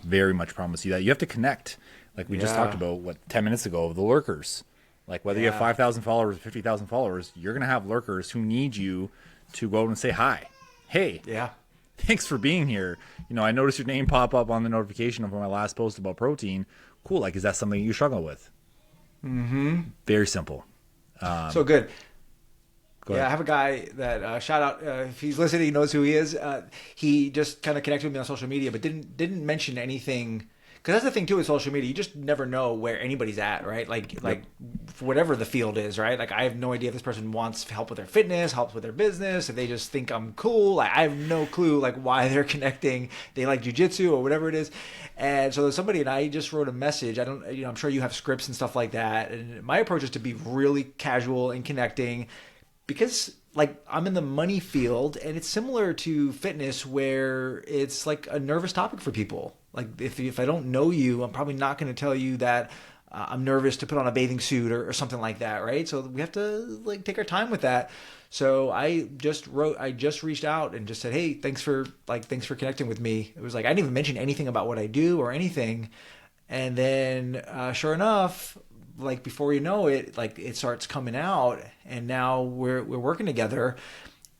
very much promise you that. You have to connect, like we just talked about 10 minutes ago, the lurkers. Like whether you have 5,000 followers, 50,000 followers, you're gonna have lurkers who need you to go out and say hi. Hey, thanks for being here. I noticed your name pop up on the notification of my last post about protein. Cool. Like, is that something you struggle with? Very simple. So good. I have a guy that shout out if he's listening, he knows who he is. He just kind of connected with me on social media, but didn't mention anything, because that's the thing too with social media. You just never know where anybody's at, right? Like for whatever the field is, right? Like I have no idea if this person wants help with their fitness, help with their business, if they just think I'm cool. Like I have no clue like why they're connecting. They like jujitsu or whatever it is. And so there's somebody, and I just wrote a message. I don't, I'm sure you have scripts and stuff like that. And my approach is to be really casual and connecting, because like I'm in the money field, and it's similar to fitness where it's like a nervous topic for people. Like if I don't know you, I'm probably not going to tell you that I'm nervous to put on a bathing suit or something like that, right? So we have to like take our time with that. So I just reached out and just said, hey, thanks for connecting with me. It was like I didn't even mention anything about what I do or anything, and then sure enough, like before you know it, like it starts coming out, and now we're working together.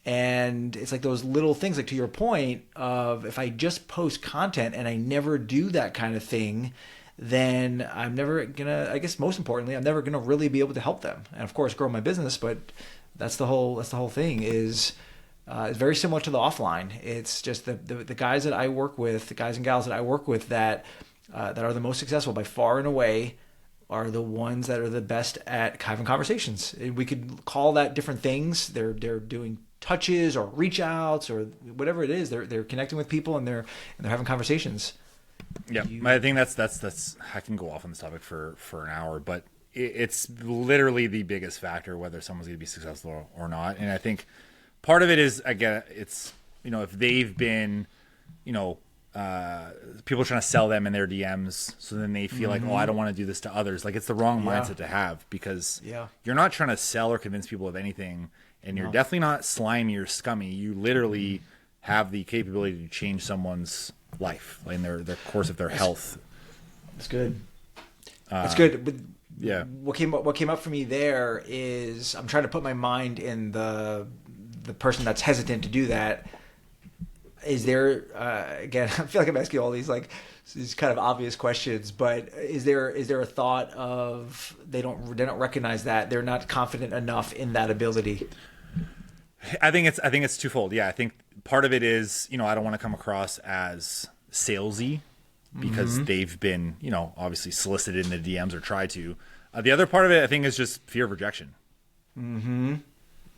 And it's like those little things, like to your point of if I just post content and I never do that kind of thing, then I'm never gonna, I guess most importantly, I'm never gonna really be able to help them, and of course grow my business. But that's the whole thing is it's very similar to the offline. It's just the guys that I work with, the guys and gals that I work with that are the most successful by far and away are the ones that are the best at having conversations. We could call that different things. They're doing touches or reach outs or whatever it is. They're connecting with people, and they're having conversations. Yeah, I think that's I can go off on this topic for an hour, but it's literally the biggest factor whether someone's going to be successful or not. And I think part of it is, again, it's, if they've been, people trying to sell them in their DMs, so then they feel like, oh, I don't want to do this to others. Like it's the wrong mindset to have, because you're not trying to sell or convince people of anything, and you're definitely not slimy or scummy. You literally have the capability to change someone's life, like in their course of their health. That's good. That's good. But yeah, what came up for me there is I'm trying to put my mind in the person that's hesitant to do that. Is there again? I feel like I'm asking all these kind of obvious questions, but is there a thought of they don't recognize that they're not confident enough in that ability? I think it's twofold. Yeah, I think part of it is, I don't want to come across as salesy because they've been, obviously solicited in the DMs or tried to. The other part of it, I think, is just fear of rejection.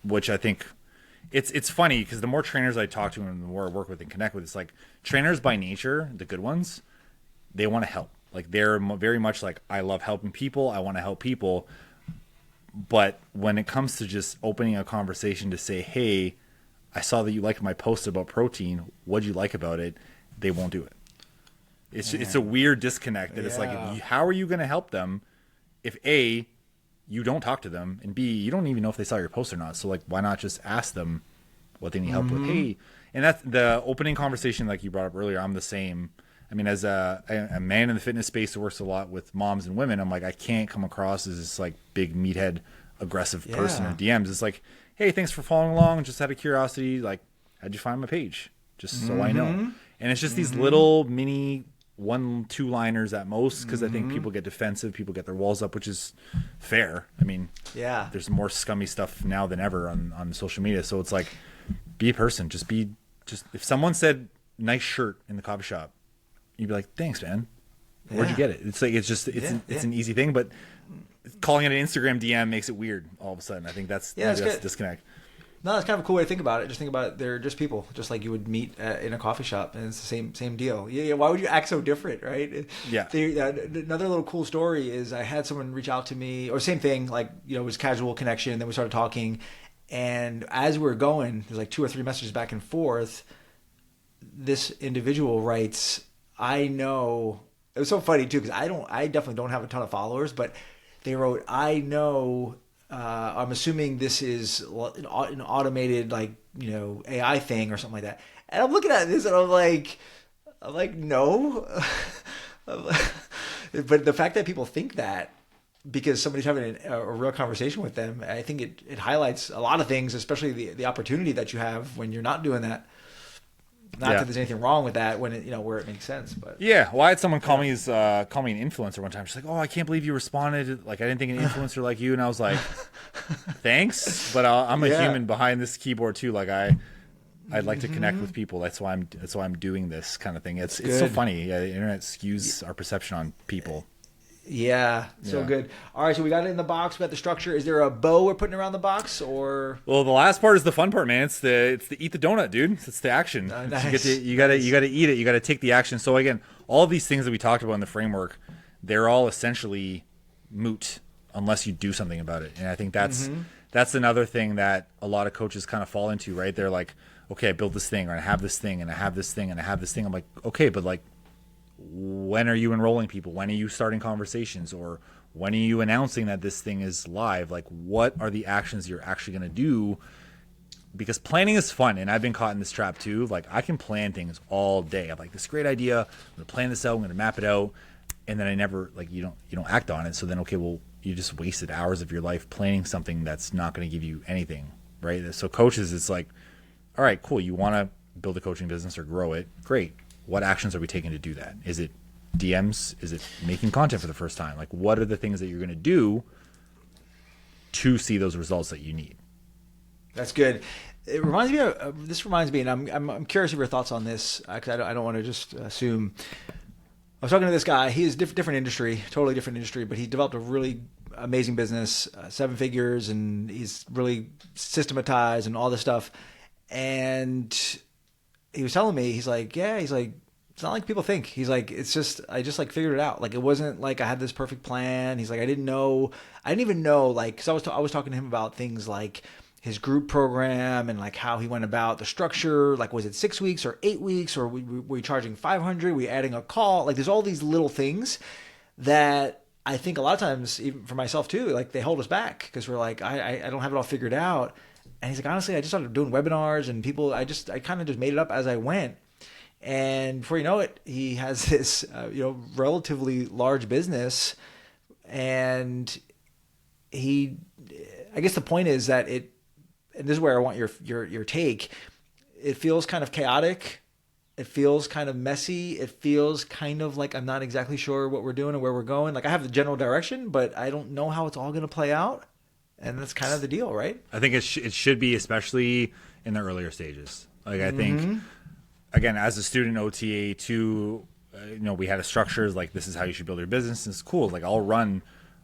Which I think it's funny, because the more trainers I talk to and the more I work with and connect with, it's like trainers by nature, the good ones, they want to help. Like they're very much like, I love helping people. I want to help people. But when it comes to just opening a conversation to say, hey, I saw that you liked my post about protein. What'd you like about it? They won't do it. It's a weird disconnect that it's like, how are you going to help them if A, you don't talk to them, and B, you don't even know if they saw your post or not. So like, why not just ask them what they need help with? Hey, and that's the opening conversation like you brought up earlier. I'm the same. I mean, as a man in the fitness space who works a lot with moms and women, I'm like, I can't come across as this like big meathead, aggressive person in DMs. It's like, hey, thanks for following along. Just out of curiosity, like, how'd you find my page? Just so I know. And it's just these little mini 1-2 liners at most, because I think people get defensive, people get their walls up, which is fair. I mean, there's more scummy stuff now than ever on social media. So it's like, be a person. Just if someone said nice shirt in the coffee shop, you'd be like, thanks, man. Where'd you get it? It's like, it's an easy thing, but calling it an Instagram DM makes it weird all of a sudden. I think that's a disconnect. No, that's kind of a cool way to think about it. Just think about it. They're just people, just like you would meet in a coffee shop, and it's the same deal. Yeah. Why would you act so different, right? Yeah. Another little cool story is I had someone reach out to me, or same thing, like, it was casual connection. Then we started talking, and as we were going, there's like 2 or 3 messages back and forth. This individual writes, I know. It was so funny too, because I definitely don't have a ton of followers, but they wrote, I know. I'm assuming this is an automated, like, AI thing or something like that. And I'm looking at this and I'm like, no. But the fact that people think that because somebody's having a real conversation with them, I think it highlights a lot of things, especially the opportunity that you have when you're not doing that. Not that there's anything wrong with that when where it makes sense, but well, I had someone call me an influencer one time. She's like, "Oh, I can't believe you responded. Like, I didn't think an influencer like you." And I was like, "Thanks, but I'm a human behind this keyboard too. Like, I'd like to connect with people. That's why I'm doing this kind of thing. It's so funny. Yeah, the internet skews our perception on people. Yeah, so good. All right, so we got it in the box. We got the structure. Is there a bow we're putting around the box, or? Well, the last part is the fun part, man. It's the eat the donut, dude. It's the action. Nice. You gotta eat it. You gotta take the action. So again, all of these things that we talked about in the framework, they're all essentially moot unless you do something about it. And I think that's another thing that a lot of coaches kind of fall into, right? They're like, okay, I built this thing, or I have this thing, and I have this thing, and I have this thing. I'm like, okay, but like, when are you enrolling people? When are you starting conversations? Or when are you announcing that this thing is live? Like, what are the actions you're actually going to do? Because planning is fun, and I've been caught in this trap too. Like, I can plan things all day. I'm like, this great idea. I'm going to plan this out. I'm going to map it out, and then I never, like, you don't act on it. So then, okay, well, you just wasted hours of your life planning something that's not going to give you anything, right? So coaches, it's like, all right, cool. You want to build a coaching business or grow it? Great. What actions are we taking to do that? Is it DMs? Is it making content for the first time? Like, what are the things that you're going to do to see those results that you need? That's good. It reminds me of this. Reminds me, and I'm curious of your thoughts on this, because I don't want to just assume. I was talking to this guy. He's different industry, totally different industry, but he developed a really amazing business, 7 figures, and he's really systematized and all this stuff. And he was telling me, he's like, it's not like people think. He's like, I just like figured it out. Like, it wasn't like I had this perfect plan. He's like, I didn't even know, like, cause I was talking to him about things like his group program and like how he went about the structure. Like, was it 6 weeks or 8 weeks, or were we charging 500? We adding a call? Like, there's all these little things that I think a lot of times, even for myself too, like they hold us back because we're like, I don't have it all figured out. And he's like, honestly, I just started doing webinars and people, I kind of just made it up as I went. And before you know it, he has this, relatively large business. And I guess the point is that and this is where I want your take. It feels kind of chaotic. It feels kind of messy. It feels kind of like I'm not exactly sure what we're doing and where we're going. Like, I have the general direction, but I don't know how it's all going to play out. And that's kind of the deal, right? I think it should be, especially in the earlier stages. Like, I think, again, as a student OTA too, we had a structure, like, this is how you should build your business. And it's cool. Like, I'll run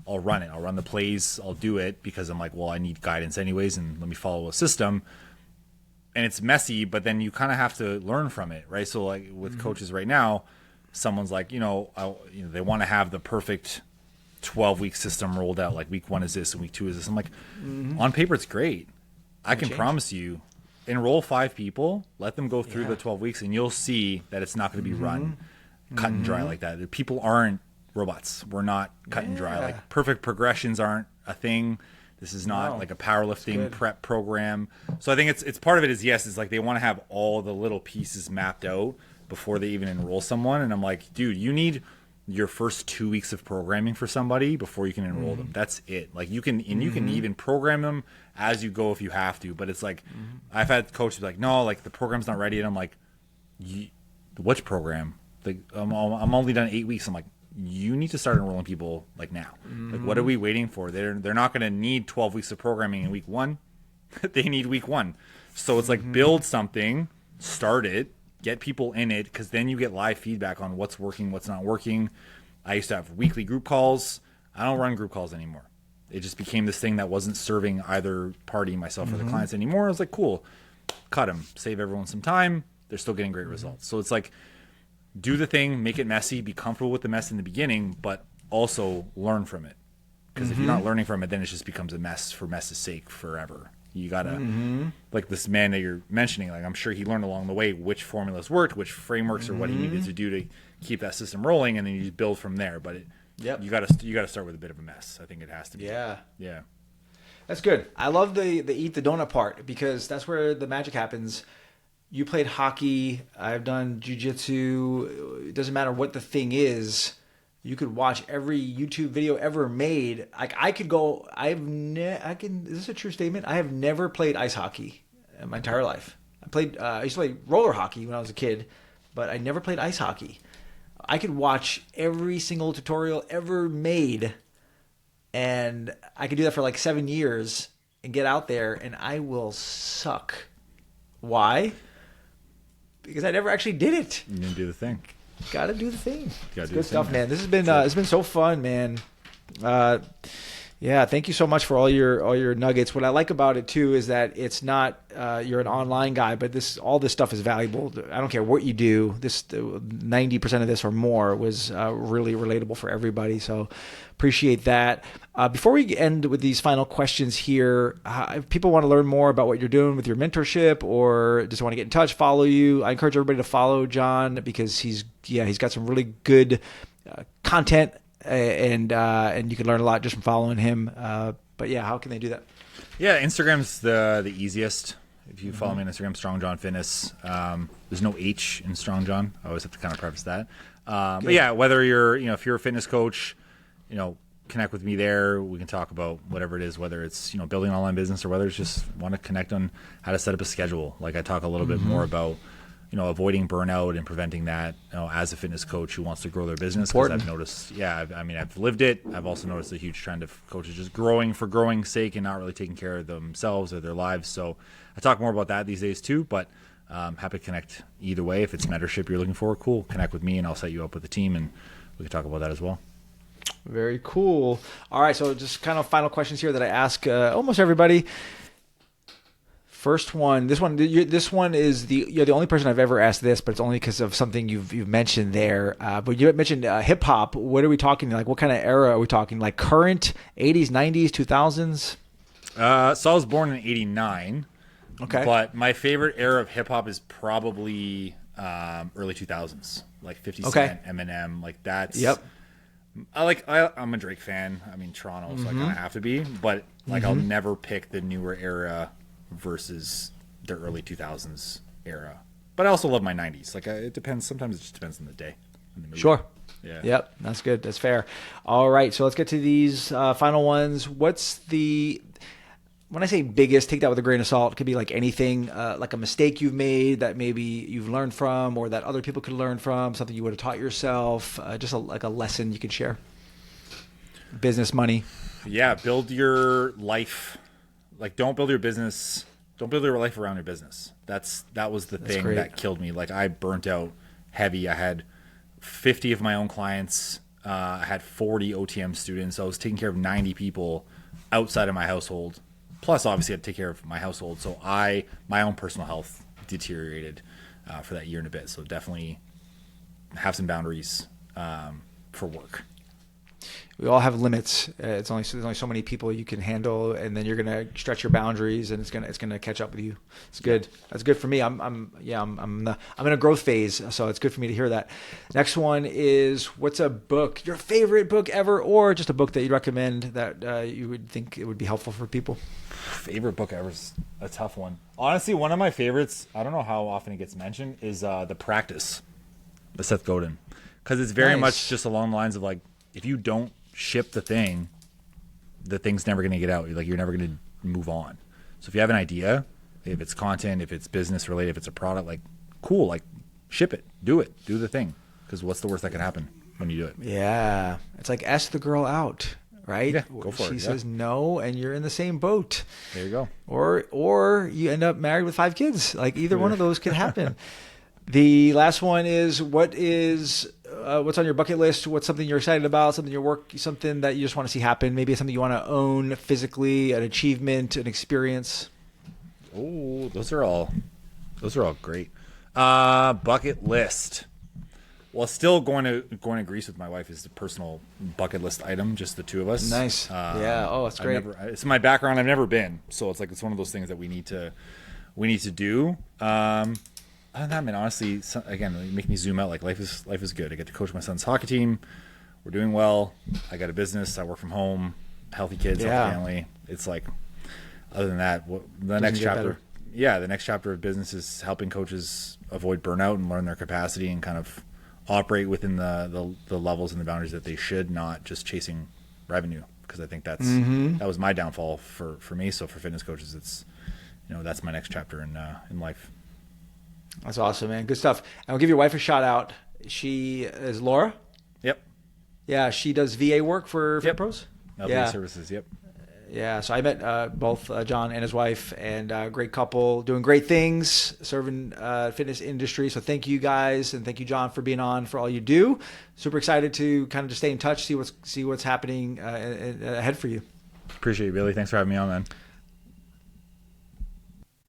it. I'll run the plays. I'll do it because I'm like, well, I need guidance anyways, and let me follow a system. And it's messy, but then you kind of have to learn from it, right? So, like, with coaches right now, someone's like, they want to have the perfect 12-week system rolled out. Like, week 1 is this and week 2 is this. I'm like, on paper it's great. I can promise you, enroll 5 people, let them go through the 12 weeks, and you'll see that it's not going to be run cut and dry like that. People aren't robots. We're not cut and dry. Like, perfect progressions aren't a thing. This is not like a powerlifting prep program. So I think it's part of it is like they want to have all the little pieces mapped out before they even enroll someone. And I'm like, dude, you need your first 2 weeks of programming for somebody before you can enroll them. That's it. Like, you can even program them as you go if you have to. But it's like, I've had coaches be like, no, like, the program's not ready. And I'm like, which program? Like, I'm only done 8 weeks. I'm like, you need to start enrolling people like now. Like, what are we waiting for? They're not going to need 12 weeks of programming in week 1. They need week 1. So it's like, build something, start it, get people in it, because then you get live feedback on what's working, what's not working. I used to have weekly group calls. I don't run group calls anymore. It just became this thing that wasn't serving either party, myself or the clients anymore. I was like, cool, cut them, save everyone some time. They're still getting great results. So it's like, do the thing, make it messy, be comfortable with the mess in the beginning, but also learn from it. Because if you're not learning from it, then it just becomes a mess for mess's sake forever. You gotta, like this man that you're mentioning, like, I'm sure he learned along the way which formulas worked, which frameworks, or what he needed to do to keep that system rolling, and then you just build from there. But you gotta start with a bit of a mess. I think it has to be. Yeah. That's good. I love the eat the donut part, because that's where the magic happens. You played hockey. I've done jiu-jitsu. It doesn't matter what the thing is. You could watch every YouTube video ever made. Like, I could go. Is this a true statement? I have never played ice hockey in my entire life. I used to play roller hockey when I was a kid, but I never played ice hockey. I could watch every single tutorial ever made, and I could do that for like 7 years and get out there, and I will suck. Why? because I never actually did it. You didn't do the thing. Got to do the thing. It's good stuff, man. This has been it's been so fun, man. Yeah, thank you so much for all your nuggets. What I like about it too is that it's not you're an online guy, but all this stuff is valuable. I don't care what you do. 90% of this or more was really relatable for everybody. So appreciate that. Before we end with these final questions here, if people want to learn more about what you're doing with your mentorship or just want to get in touch, follow you, I encourage everybody to follow John because he's got some really good content. And you can learn a lot just from following him. But yeah, how can they do that? Yeah, Instagram's the easiest. If you follow me on Instagram, Strong John Fitness. There's no H in Strong John. I always have to kind of preface that. But yeah, whether if you're a fitness coach, connect with me there. We can talk about whatever it is, whether it's building an online business or whether it's just want to connect on how to set up a schedule. Like I talk a little bit more about avoiding burnout and preventing that, as a fitness coach who wants to grow their business. Because I've noticed, I've lived it. I've also noticed a huge trend of coaches just growing for growing's sake and not really taking care of themselves or their lives. So I talk more about that these days too, but happy to connect either way. If it's mentorship you're looking for, cool. Connect with me and I'll set you up with a team and we can talk about that as well. Very cool. All right. So just kind of final questions here that I ask almost everybody. First one, this one is you're the only person I've ever asked this, but it's only because of something you've mentioned there. But you mentioned hip hop. What are we talking? Like, what kind of era are we talking? Like current 80s, 90s, 2000s? So I was born in '89. Okay. But my favorite era of hip hop is probably early 2000s, like 50 Cent, Eminem. Like that's. Yep. I'm a Drake fan. I mean Toronto, so I kind of have to be. But like I'll never pick the newer era versus the early 2000s era. But I also love my 90s. Like it depends. Sometimes it just depends on the day. On the mood. Sure. Yeah. Yep. That's good. That's fair. All right. So let's get to these final ones. When I say biggest, take that with a grain of salt. It could be like anything, like a mistake you've made that maybe you've learned from or that other people could learn from, something you would have taught yourself, just like a lesson you could share. Business, money. Yeah. Build your life. Like, don't build your life around your business. That was the thing that killed me. Like, I burnt out heavy. I had 50 of my own clients. I had 40 OTM students. I was taking care of 90 people outside of my household. Plus, obviously, I had to take care of my household. So my own personal health deteriorated for that year and a bit. So definitely have some boundaries for work. We all have limits. There's only so many people you can handle, and then you're gonna stretch your boundaries, and it's gonna catch up with you. It's good. That's good for me. I'm in a growth phase, so it's good for me to hear that. Next one is, what's a book, your favorite book ever, or just a book that you'd recommend that you would think it would be helpful for people? Favorite book ever is a tough one. Honestly, one of my favorites, I don't know how often it gets mentioned, is The Practice by Seth Godin, because it's very much just along the lines of like, if you don't ship the thing's never going to get out. You're never going to move on. So if you have an idea, if it's content, if it's business related, if it's a product, like cool, like ship it, do the thing. Because what's the worst that can happen when you do it? Yeah. It's like ask the girl out, right? Yeah, go for it. She says no, and you're in the same boat. There you go. Or you end up married with 5 kids. Like either one of those could happen. The last one is, what's on your bucket list? What's something you're excited about? Something that you just want to see happen? Maybe something you want to own physically, an achievement, an experience. Oh, those are all great. Bucket list. Well, still going to Greece with my wife is the personal bucket list item. Just the two of us. Nice. Yeah. Oh, that's great. It's my background. I've never been, so it's one of those things that we need to do. Other than that, man, honestly, again, you make me zoom out. Like life is good. I get to coach my son's hockey team. We're doing well. I got a business. I work from home. Healthy kids, healthy family. It's like, other than that, the next chapter of business is helping coaches avoid burnout and learn their capacity and kind of operate within the levels and the boundaries that they should, not just chasing revenue. Because I think that was my downfall for me. So for fitness coaches, it's that's my next chapter in life. That's awesome, man. Good stuff. And I'll give your wife a shout out. She is Laura. Yep. Yeah, she does VA work for Fit Pros. VA services. Yep. Yeah, so I met both John and his wife, and great couple, doing great things, serving fitness industry. So thank you guys, and thank you, John, for being on, for all you do. Super excited to kind of just stay in touch, see what's happening ahead for you. Appreciate it, Billy. Thanks for having me on, man.